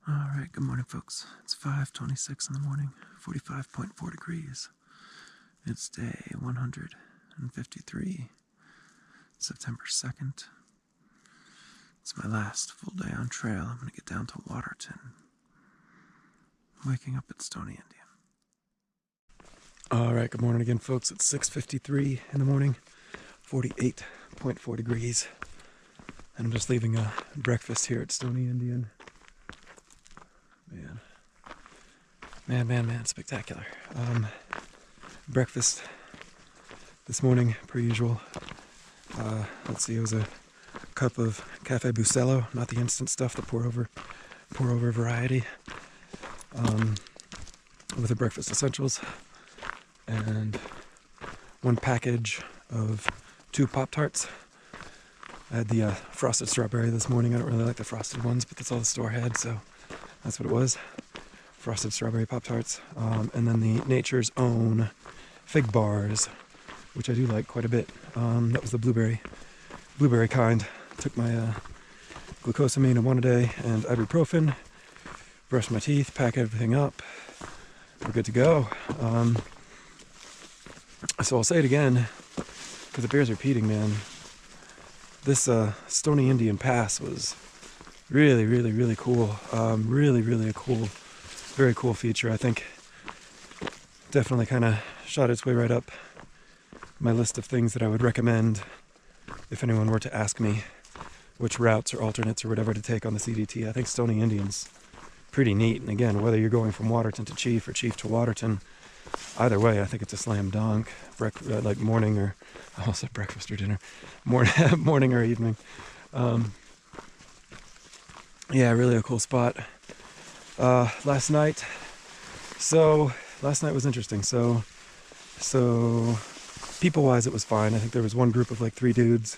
All right, good morning, folks. It's 5:26 in the morning, 45.4 degrees. It's day 153, September 2nd. It's my last full day on trail. I'm going to get down to Waterton. Waking up at Stony Indian. All right, good morning again, folks. It's 6:53 in the morning, 48.4 degrees. And I'm just leaving a breakfast here at Stony Indian. Man, spectacular. Breakfast this morning, per usual. Let's see, it was a cup of Cafe Bucello, not the instant stuff, the pour over variety, with the breakfast essentials, and one package of 2 Pop-Tarts. I had the frosted strawberry this morning. I don't really like the frosted ones, but that's all the store had, so that's what it was. Frosted strawberry Pop-Tarts, and then the Nature's Own fig bars, which I do like quite a bit. That was the blueberry kind. Took my glucosamine 1 a day and ibuprofen, brushed my teeth, pack everything up. We're good to go. So I'll say it again, because it bears repeating, man. This Stony Indian Pass was really cool. Really a cool, very cool feature. I think definitely kind of shot its way right up my list of things that I would recommend if anyone were to ask me which routes or alternates or whatever to take on the CDT. I think Stony Indian's pretty neat. And again, whether you're going from Waterton to Chief or Chief to Waterton, either way, I think it's a slam dunk. Like morning or, I almost said breakfast or dinner, morning or evening. Yeah, really a cool spot. Last night was interesting. So people-wise, it was fine. I think there was one group of like 3 dudes,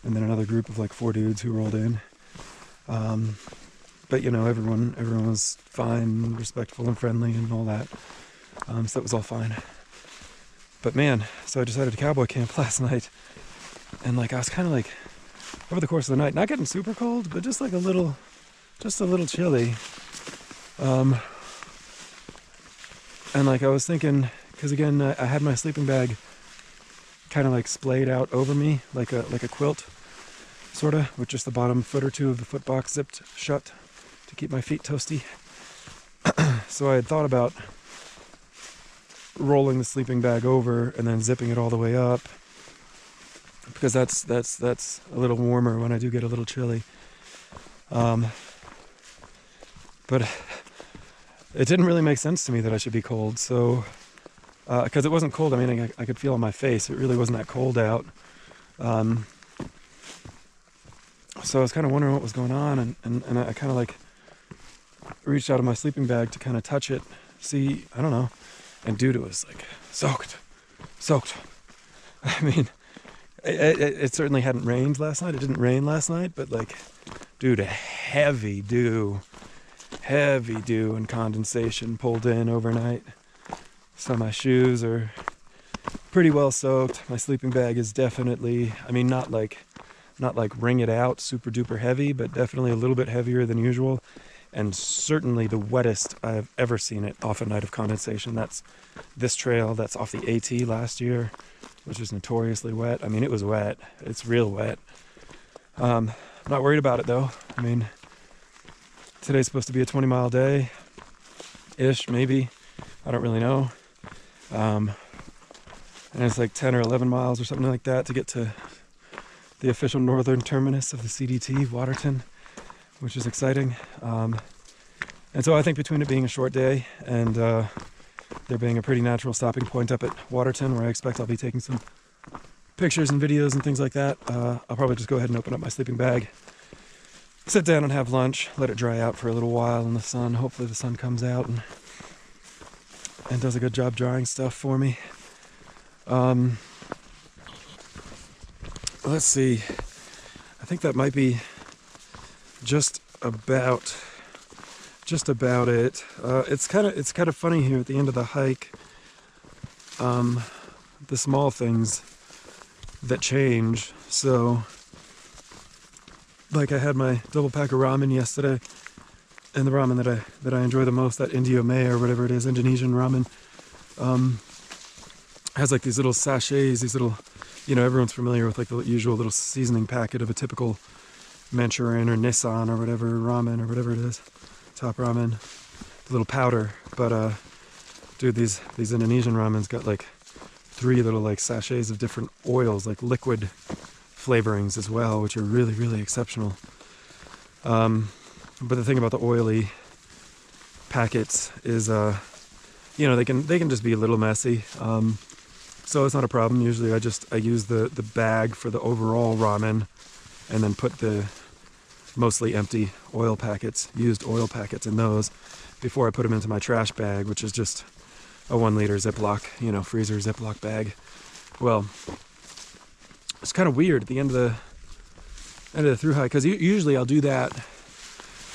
and then another group of like 4 dudes who rolled in. But you know, everyone was fine, respectful and friendly and all that. So that was all fine. But man, so I decided to Cowboy Camp last night, and like I was kind of like, over the course of the night, not getting super cold, but just like a little chilly. And like I was thinking, because again, I had my sleeping bag kind of like splayed out over me, like a quilt, sort of, with just the bottom foot or 2 of the foot box zipped shut to keep my feet toasty. So I had thought about rolling the sleeping bag over and then zipping it all the way up, because that's a little warmer when I do get a little chilly. But it didn't really make sense to me that I should be cold. So, because it wasn't cold. I mean, I could feel on my face. It really wasn't that cold out. So I was kind of wondering what was going on, and I kind of like reached out of my sleeping bag to kind of touch it, see, I don't know. And dude, it was like soaked. I mean, it certainly hadn't rained last night. It didn't rain last night, but like, dude, a heavy dew and condensation pulled in overnight. So my shoes are pretty well soaked. My sleeping bag is definitely, I mean, not like wring it out super duper heavy, but definitely a little bit heavier than usual. And certainly the wettest I've ever seen it off a night of condensation. That's this trail that's off the AT last year, which is notoriously wet. I mean, it was wet. It's real wet. I'm not worried about it though. I mean, today's supposed to be a 20-mile day-ish, maybe. I don't really know. And it's like 10 or 11 miles or something like that to get to the official northern terminus of the CDT, Waterton, which is exciting. And so I think between it being a short day and there being a pretty natural stopping point up at Waterton, where I expect I'll be taking some pictures and videos and things like that, I'll probably just go ahead and open up my sleeping bag, sit down and have lunch, let it dry out for a little while in the sun. Hopefully the sun comes out and does a good job drying stuff for me. Let's see. I think that might be just about it. It's kind of funny here at the end of the hike. The small things that change. So, like I had my double pack of ramen yesterday, And the ramen that I enjoy the most, that Indio May or whatever it is, Indonesian ramen, has like these little sachets, these little, you know, everyone's familiar with like the usual little seasoning packet of a typical Manchurian or Nissan or whatever ramen or whatever it is, top ramen, the little powder. But dude, these Indonesian ramen's got like 3 little like sachets of different oils, like liquid flavorings as well, which are really, really exceptional. But the thing about the oily packets is, you know, they can just be a little messy. So it's not a problem. Usually I use the bag for the overall ramen and then put the mostly empty oil packets, used oil packets in those before I put them into my trash bag, which is just a 1 liter Ziploc, you know, freezer Ziploc bag. Well, it's kind of weird at the end of the thru-hike, because usually I'll do that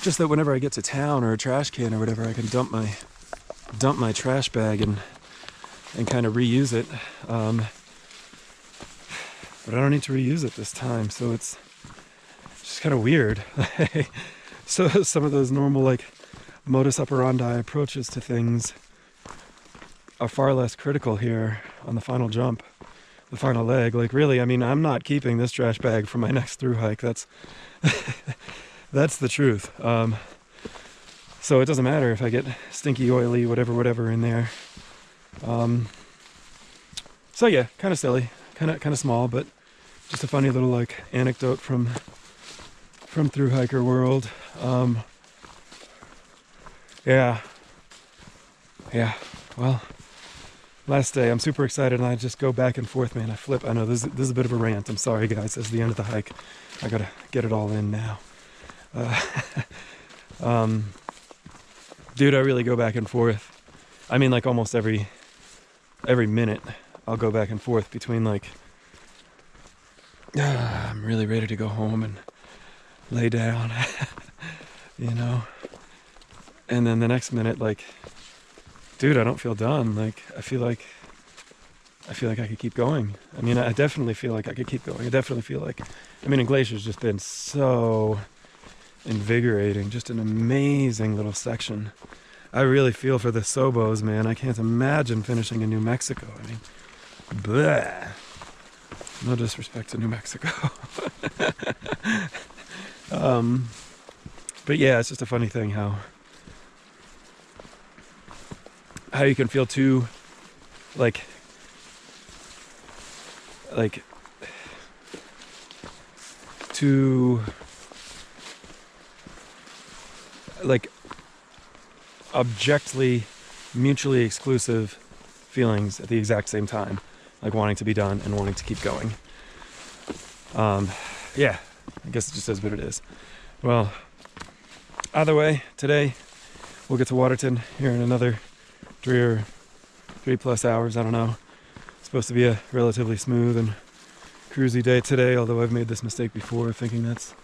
just that whenever I get to town or a trash can or whatever, I can dump my trash bag and kind of reuse it. But I don't need to reuse it this time, so it's just kind of weird. So some of those normal like modus operandi approaches to things are far less critical here on the final jump, the final leg. Like really, I mean, I'm not keeping this trash bag for my next thru-hike. That's that's the truth. So it doesn't matter if I get stinky, oily, whatever in there. So yeah, kind of silly, kind of small, but just a funny little like anecdote from thru-hiker world. Yeah. Well, last day, I'm super excited, and I just go back and forth, man. I flip. I know this is a bit of a rant. I'm sorry, guys. This is the end of the hike. I gotta get it all in now. Dude, I really go back and forth. I mean, like almost every minute, I'll go back and forth between like, I'm really ready to go home and lay down, you know. And then the next minute, like, dude, I don't feel done. Like, I feel like I could keep going. I mean, I definitely feel like I could keep going. I definitely feel like, I mean, and Glacier's just been so invigorating. Just an amazing little section. I really feel for the Sobos, man. I can't imagine finishing in New Mexico. I mean, bleh. No disrespect to New Mexico. But yeah, it's just a funny thing how you can feel too like too like objectively mutually exclusive feelings at the exact same time, like wanting to be done and wanting to keep going. Yeah, I guess it just is what it is. Well, either way, today we'll get to Waterton here in another 3+ hours. I don't know. It's supposed to be a relatively smooth and cruisy day today, although I've made this mistake before thinking that's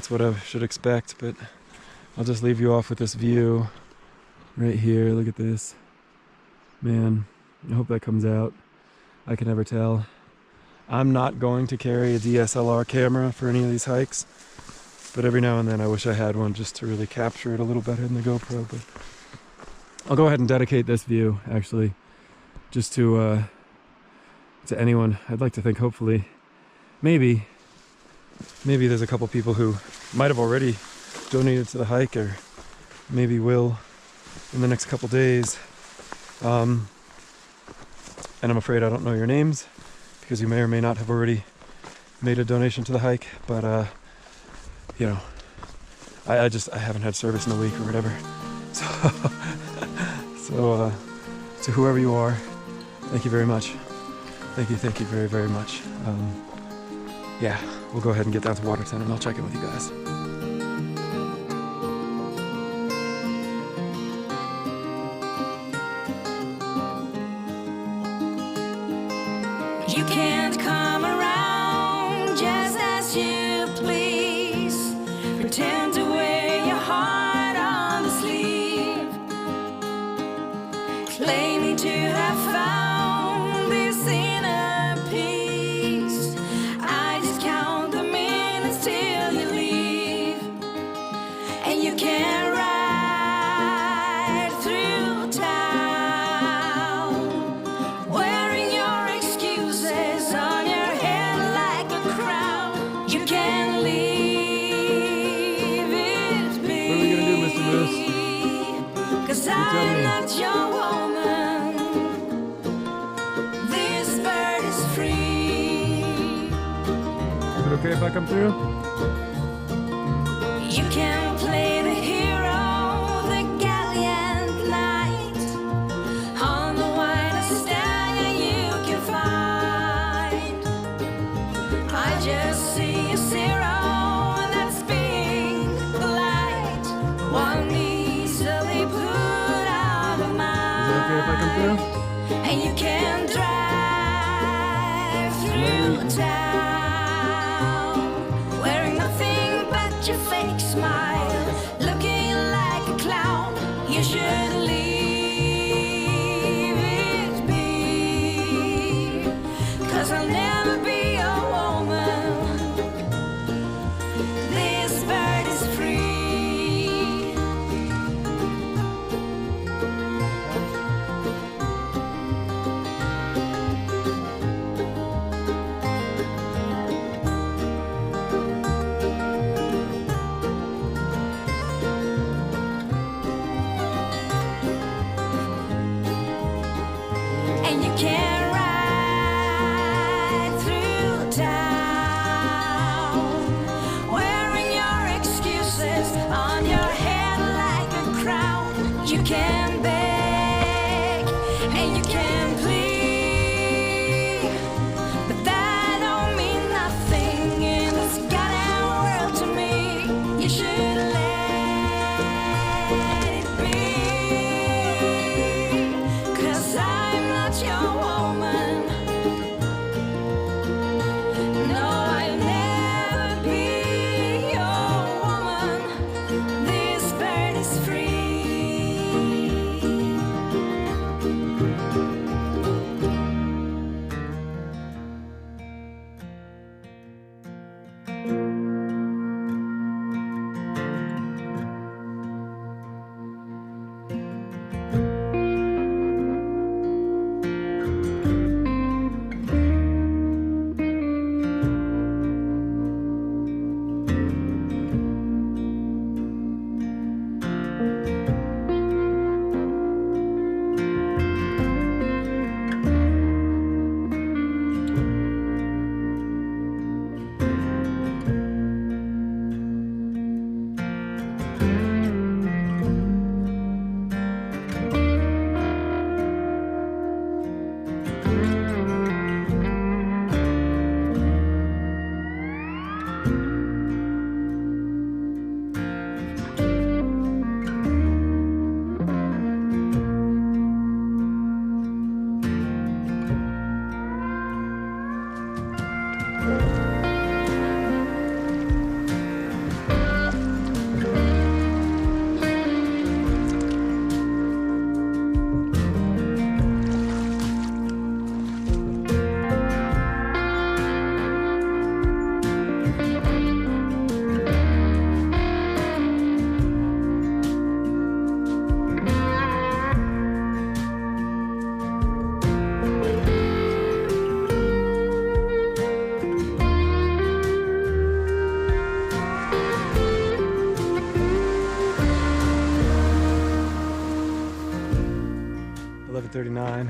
what I should expect. But I'll just leave you off with this view right here. Look at this, man. I hope that comes out. I can never tell. I'm not going to carry a DSLR camera for any of these hikes, but every now and then I wish I had one just to really capture it a little better than the GoPro. But I'll go ahead and dedicate this view, actually, just to anyone. I'd like to think, hopefully, maybe there's a couple people who might have already donated to the hike, or maybe will in the next couple days. And I'm afraid I don't know your names, because you may or may not have already made a donation to the hike. But you know, I haven't had service in a week or whatever. So to whoever you are, thank you very much. Thank you very, very much. Yeah, we'll go ahead and get down to Waterton, and I'll check in with you guys. You can't come around just as you please. Pretend to wear your heart on the sleeve. Claiming to have found this inner peace. I just count the minutes till you leave. And you can't ride tell I'm me. not your woman. This bird is free. Is it okay if I come through? You can play the hero, the gallant knight, on the widest stallion you can find. I just see a zero, and that's being polite. One easily put out of mind. Is it okay if I come through? And you can drive through town, wearing nothing but your fake smile, looking like a clown. You should leave it be, 'cause I'll never be your woman. This bird is free. And you can ride through town, wearing your excuses on your head like a crown. You can beg and you can plead, but that don't mean nothing in this goddamn world to me. You should let it be, 'cause I'm not your woman. No, I'll never be your woman. This bird is free. .39,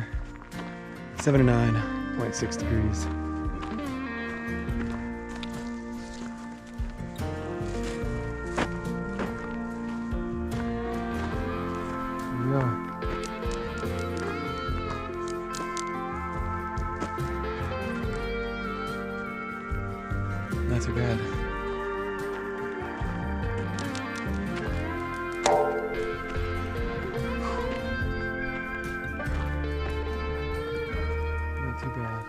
79.6 degrees. Here we go. Not too bad. Not too bad.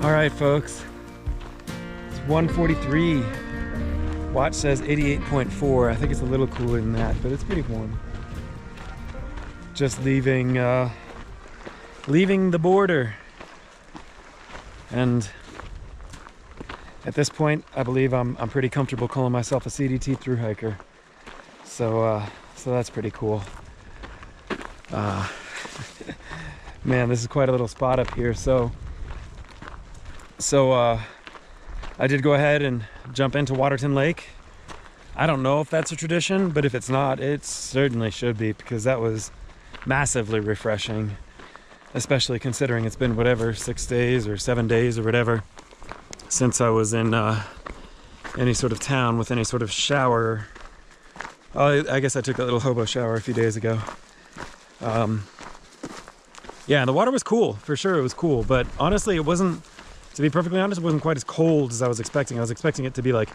All right, folks. It's 1:43. Watch says 88.4. I think it's a little cooler than that, but it's pretty warm. Just leaving the border. And at this point, I believe I'm pretty comfortable calling myself a CDT thru-hiker. So that's pretty cool. Man, this is quite a little spot up here. So I did go ahead and jump into Waterton Lake. I don't know if that's a tradition, but if it's not, it certainly should be, because that was massively refreshing, especially considering it's been whatever, 6 days or 7 days or whatever since I was in any sort of town with any sort of shower. I guess I took a little hobo shower a few days ago. Yeah, the water was cool, for sure it was cool, but honestly it wasn't, to be perfectly honest, it wasn't quite as cold as I was expecting. I was expecting it to be like,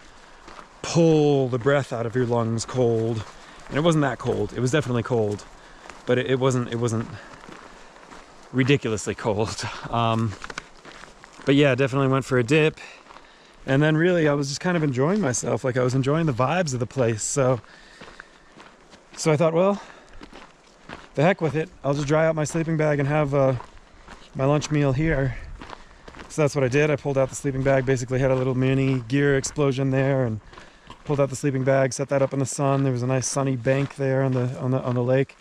pull the breath out of your lungs cold, and it wasn't that cold. It was definitely cold, but it wasn't ridiculously cold. But yeah, definitely went for a dip, and then really I was just kind of enjoying myself. Like, I was enjoying the vibes of the place, so I thought, well, the heck with it, I'll just dry out my sleeping bag and have my lunch meal here. So that's what I did. I pulled out the sleeping bag, basically had a little mini gear explosion there, and pulled out the sleeping bag, set that up in the sun. There was a nice sunny bank there on the lake.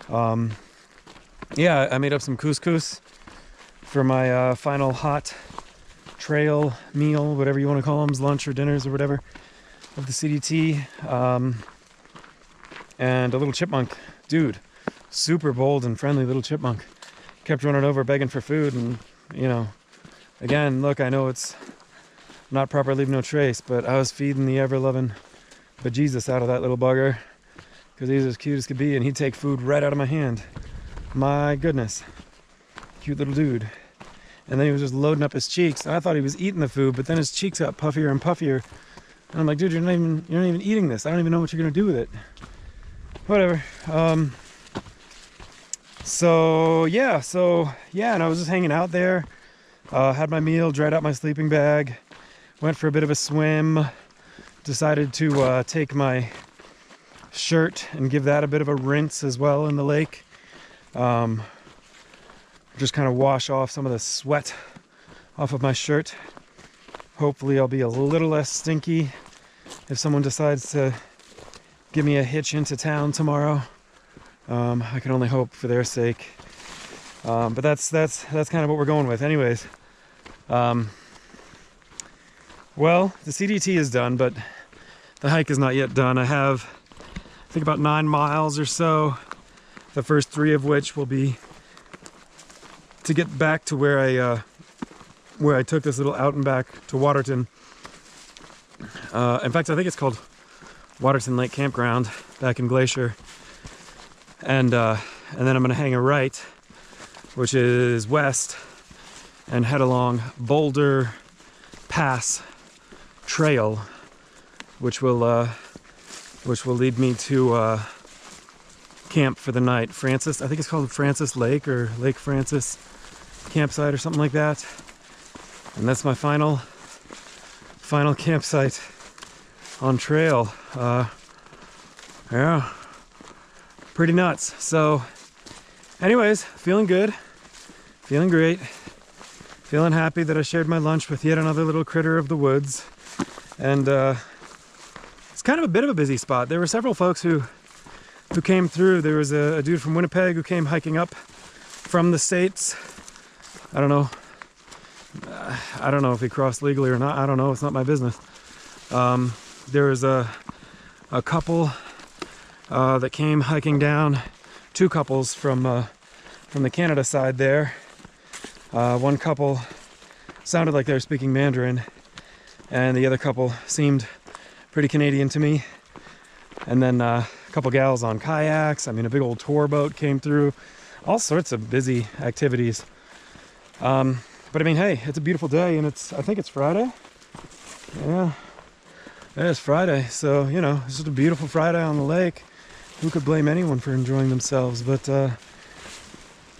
Yeah, I made up some couscous for my final hot trail meal, whatever you want to call them, lunch or dinners or whatever, of the CDT. And a little chipmunk, dude, super bold and friendly little chipmunk, kept running over begging for food. And you know, again, look, I know it's not proper, leave no trace, but I was feeding the ever-loving bejesus out of that little bugger, because he's as cute as could be, and he'd take food right out of my hand. My goodness, cute little dude. And then he was just loading up his cheeks, and I thought he was eating the food, but then his cheeks got puffier and puffier, and I'm like, dude, you're not even eating this. I don't even know what you're gonna do with it. Whatever. So yeah, and I was just hanging out there, had my meal, dried out my sleeping bag, went for a bit of a swim, decided to take my shirt and give that a bit of a rinse as well in the lake. Just kind of wash off some of the sweat off of my shirt. Hopefully I'll be a little less stinky if someone decides to give me a hitch into town tomorrow. I can only hope for their sake. But that's kind of what we're going with. Anyways, well, the CDT is done, but the hike is not yet done. I have, I think, about 9 miles or so, the first 3 of which will be to get back to where I took this little out and back to Waterton. In fact, I think it's called Waterton Lake Campground back in Glacier. And then I'm gonna hang a right, which is west, and head along Boulder Pass Trail, which will lead me to camp for the night. Francis, I think it's called Francis Lake or Lake Francis campsite or something like that. And that's my final campsite on trail. Yeah, pretty nuts. So anyways, feeling good, feeling great, feeling happy that I shared my lunch with yet another little critter of the woods. And it's kind of a bit of a busy spot. There were several folks who came through. There was a dude from Winnipeg who came hiking up from the States. I don't know if he crossed legally or not. I don't know, it's not my business. There was a couple that came hiking down, 2 couples from the Canada side there. One couple sounded like they were speaking Mandarin, and the other couple seemed pretty Canadian to me. And then a couple gals on kayaks. I mean, a big old tour boat came through. All sorts of busy activities. But I mean, hey, it's a beautiful day, and I think it's Friday. Yeah, it's Friday. So, you know, it's just a beautiful Friday on the lake. Who could blame anyone for enjoying themselves? But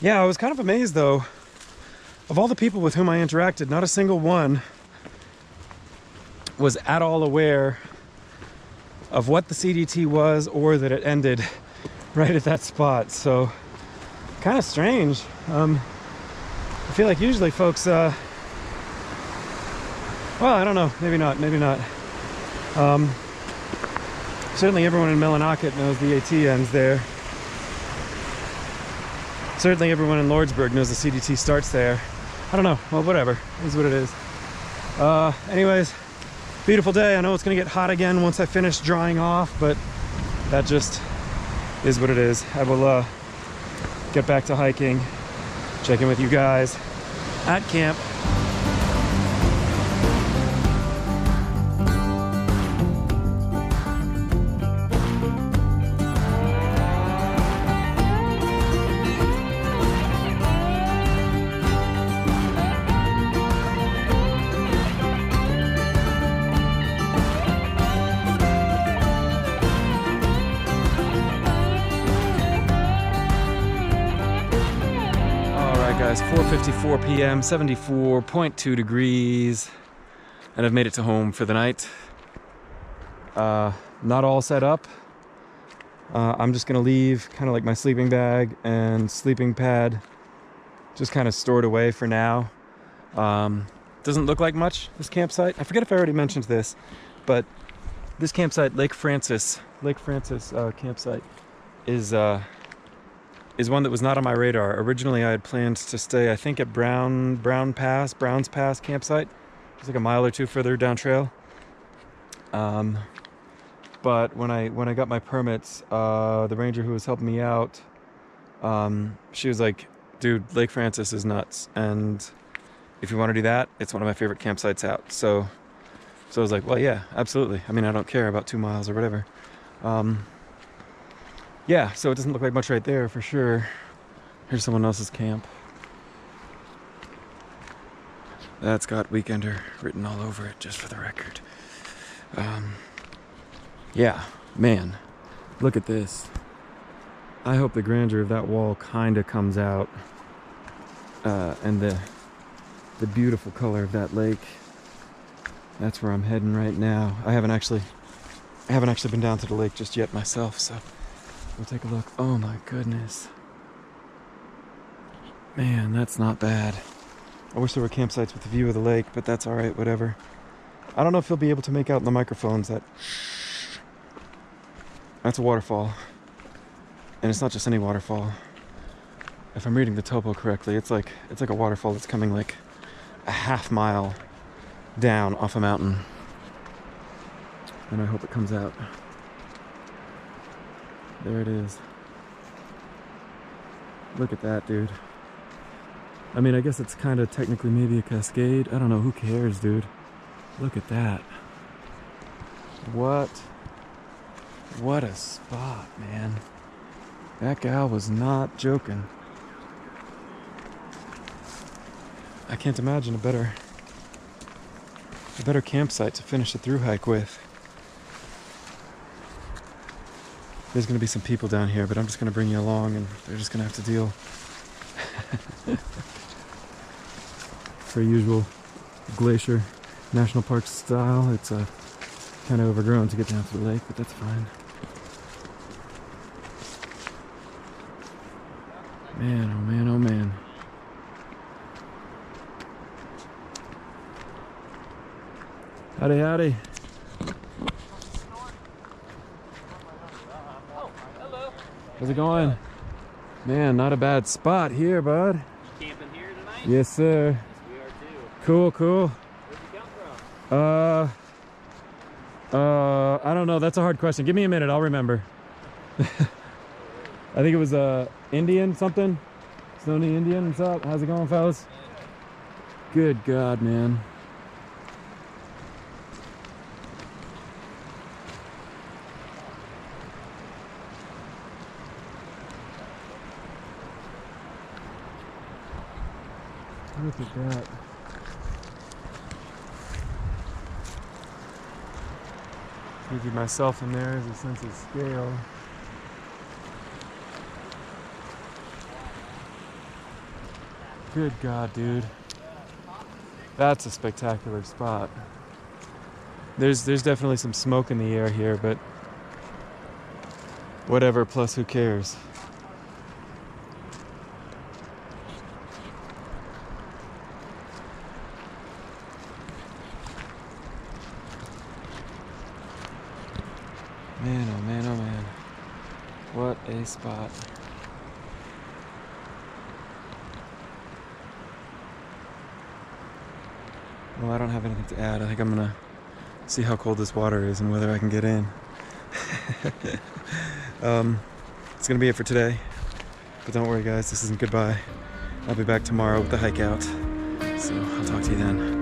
yeah, I was kind of amazed though. of all the people with whom I interacted, not a single one was at all aware of what the CDT was or that it ended right at that spot. So kind of strange. I feel like usually folks, well, I don't know, maybe not. Certainly everyone in Millinocket knows the AT ends there. Certainly everyone in Lordsburg knows the CDT starts there. I don't know, well, whatever, it is what it is. Anyways, beautiful day. I know it's gonna get hot again once I finish drying off, but that just is what it is. I will get back to hiking, check in with you guys at camp. Guys, 4:54 p.m., 74.2 degrees, and I've made it to home for the night. Not all set up. I'm just gonna leave kind of like my sleeping bag and sleeping pad just kind of stored away for now. Doesn't look like much, this campsite. I forget if I already mentioned this, but this campsite, Lake Francis campsite is one that was not on my radar. Originally, I had planned to stay, I think, at Browns Pass campsite. It's like a mile or two further down trail. But when I got my permits, the ranger who was helping me out, she was like, "Dude, Lake Francis is nuts, and if you want to do that, it's one of my favorite campsites out." So I was like, "Well, yeah, absolutely. I mean, I don't care about 2 miles or whatever." Yeah, so it doesn't look like much right there for sure. Here's someone else's camp. That's got Weekender written all over it, just for the record. Yeah, man, look at this. I hope the grandeur of that wall kind of comes out. And the beautiful color of that lake. That's where I'm heading right now. I haven't actually been down to the lake just yet myself, so we'll take a look. Oh my goodness. Man, that's not bad. I wish there were campsites with a view of the lake, but that's alright, whatever. I don't know if you'll be able to make out in the microphones that's a waterfall. And it's not just any waterfall. If I'm reading the topo correctly, it's like a waterfall that's coming like a half mile down off a mountain. And I hope it comes out. There it is. Look at that, dude. I mean, I guess it's kind of technically maybe a cascade. I don't know, who cares, dude? Look at that. What a spot, man. That gal was not joking. I can't imagine a better campsite to finish the thru-hike with. There's going to be some people down here, but I'm just going to bring you along and they're just going to have to deal. Per usual Glacier National Park style, it's kind of overgrown to get down to the lake, but that's fine. Man, oh man, oh man. Howdy, howdy. How's it going? Man, not a bad spot here, bud. You camping here tonight? Yes, sir. Yes, we are too. Cool, cool. Where'd you come from? I don't know. That's a hard question. Give me a minute. I'll remember. I think it was Indian something. Stoney Indian. What's up? How's it going, fellas? Good God, man. Look at that. Maybe myself in there as a sense of scale. Good God, dude. That's a spectacular spot. There's definitely some smoke in the air here, but whatever, plus who cares? Man, oh man, oh man. What a spot. Well, I don't have anything to add. I think I'm gonna see how cold this water is and whether I can get in. It's gonna be it for today. But don't worry guys, this isn't goodbye. I'll be back tomorrow with the hike out. So I'll talk to you then.